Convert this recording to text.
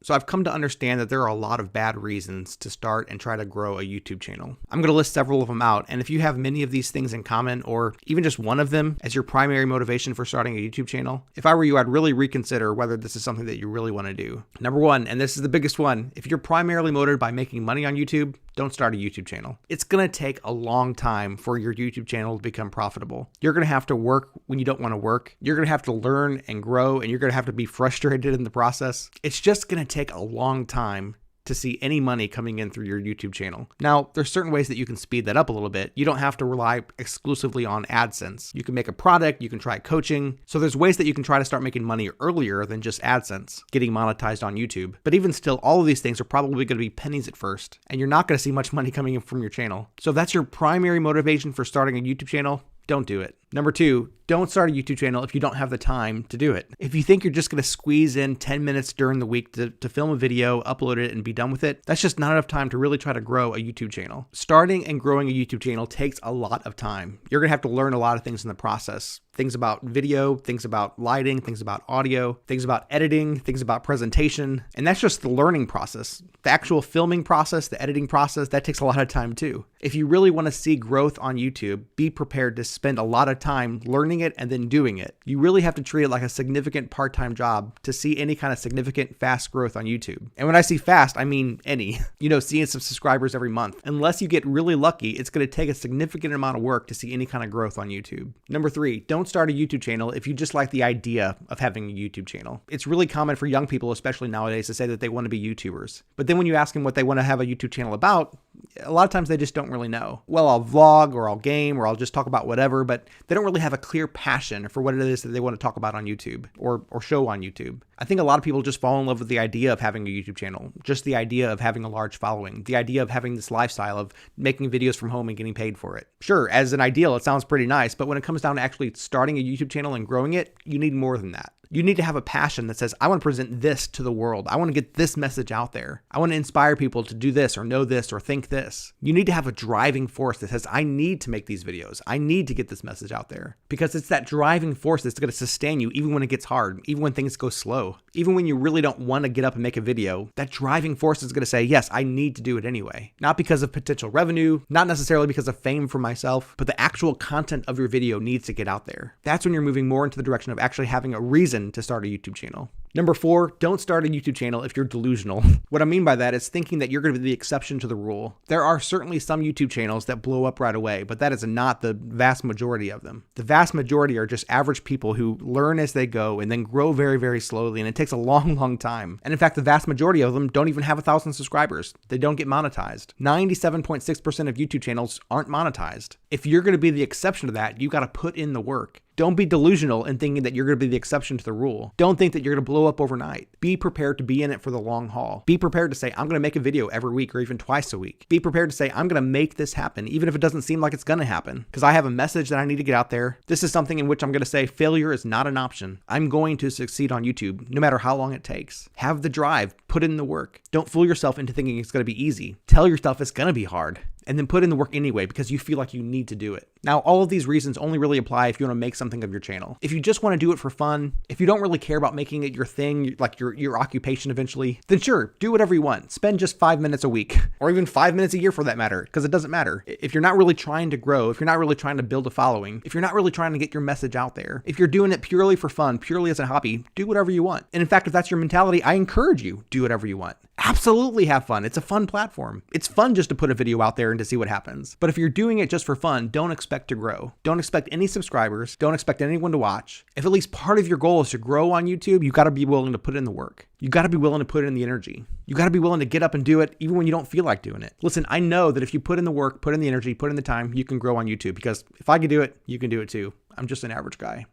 So I've come to understand that there are a lot of bad reasons to start and try to grow a YouTube channel. I'm going to list several of them out, and if you have many of these things in common, or even just one of them as your primary motivation for starting a YouTube channel, if I were you, I'd really reconsider whether this is something that you really want to do. Number one, and this is the biggest one, if you're primarily motivated by making money on YouTube, don't start a YouTube channel. It's going to take a long time for your YouTube channel to become profitable. You're going to have to work when you don't want to work. You're going to have to learn and grow, and you're going to have to be frustrated in the process. It's just going to take a long time to see any money coming in through your YouTube channel. Now, there's certain ways that you can speed that up a little bit. You don't have to rely exclusively on AdSense. You can make a product, you can try coaching. So there's ways that you can try to start making money earlier than just AdSense, getting monetized on YouTube. But even still, all of these things are probably going to be pennies at first, and you're not going to see much money coming in from your channel. So if that's your primary motivation for starting a YouTube channel, don't do it. Number two, don't start a YouTube channel if you don't have the time to do it. If you think you're just going to squeeze in 10 minutes during the week to film a video, upload it, and be done with it, that's just not enough time to really try to grow a YouTube channel. Starting and growing a YouTube channel takes a lot of time. You're going to have to learn a lot of things in the process. Things about video, things about lighting, things about audio, things about editing, things about presentation. And that's just the learning process. The actual filming process, the editing process, that takes a lot of time too. If you really want to see growth on YouTube, be prepared to spend a lot of time learning it and then doing it. You really have to treat it like a significant part-time job to see any kind of significant fast growth on YouTube. And when I see fast, I mean any. Seeing some subscribers every month. Unless you get really lucky, it's going to take a significant amount of work to see any kind of growth on YouTube. Number three, don't start a YouTube channel if you just like the idea of having a YouTube channel. It's really common for young people, especially nowadays, to say that they want to be YouTubers. But then when you ask them what they want to have a YouTube channel about, a lot of times they just don't really know. Well, I'll vlog or I'll game or I'll just talk about whatever, but they don't really have a clear passion for what it is that they want to talk about on YouTube or show on YouTube. I think a lot of people just fall in love with the idea of having a YouTube channel, just the idea of having a large following, the idea of having this lifestyle of making videos from home and getting paid for it. Sure, as an ideal, it sounds pretty nice, but when it comes down to actually starting a YouTube channel and growing it, you need more than that. You need to have a passion that says, I want to present this to the world. I want to get this message out there. I want to inspire people to do this or know this or think this. You need to have a driving force that says, I need to make these videos. I need to get this message out there, because it's that driving force that's going to sustain you even when it gets hard, even when things go slow, even when you really don't want to get up and make a video. That driving force is going to say, yes, I need to do it anyway. Not because of potential revenue, not necessarily because of fame for myself, but the actual content of your video needs to get out there. That's when you're moving more into the direction of actually having a reason to start a YouTube channel. Number four, don't start a YouTube channel if you're delusional. What I mean by that is thinking that you're going to be the exception to the rule. There are certainly some YouTube channels that blow up right away, but that is not the vast majority of them. The vast majority are just average people who learn as they go and then grow very, very slowly, and it takes a long, long time. And in fact, the vast majority of them don't even have 1,000 subscribers. They don't get monetized. 97.6% of YouTube channels aren't monetized. If you're going to be the exception to that, you got to put in the work. Don't be delusional in thinking that you're going to be the exception to the rule. Don't think that you're going to blow up overnight. Be prepared to be in it for the long haul. Be prepared to say, I'm going to make a video every week or even twice a week. Be prepared to say, I'm going to make this happen, even if it doesn't seem like it's going to happen, because I have a message that I need to get out there. This is something in which I'm going to say failure is not an option. I'm going to succeed on YouTube, no matter how long it takes. Have the drive, put in the work. Don't fool yourself into thinking it's going to be easy. Tell yourself it's going to be hard, and then put in the work anyway because you feel like you need to do it. Now, all of these reasons only really apply if you want to make something of your channel. If you just want to do it for fun, if you don't really care about making it your thing, like your occupation eventually, then sure, do whatever you want. Spend just 5 minutes a week, or even 5 minutes a year for that matter, because it doesn't matter. If you're not really trying to grow, if you're not really trying to build a following, if you're not really trying to get your message out there, if you're doing it purely for fun, purely as a hobby, do whatever you want. And in fact, if that's your mentality, I encourage you, do whatever you want. Absolutely have fun. It's a fun platform. It's fun just to put a video out there and to see what happens. But if you're doing it just for fun, don't expect to grow. Don't expect any subscribers. Don't expect anyone to watch. If at least part of your goal is to grow on YouTube, you got to be willing to put in the work. You got to be willing to put in the energy. You got to be willing to get up and do it even when you don't feel like doing it. Listen, I know that if you put in the work, put in the energy, put in the time, you can grow on YouTube, because if I can do it, you can do it too. I'm just an average guy.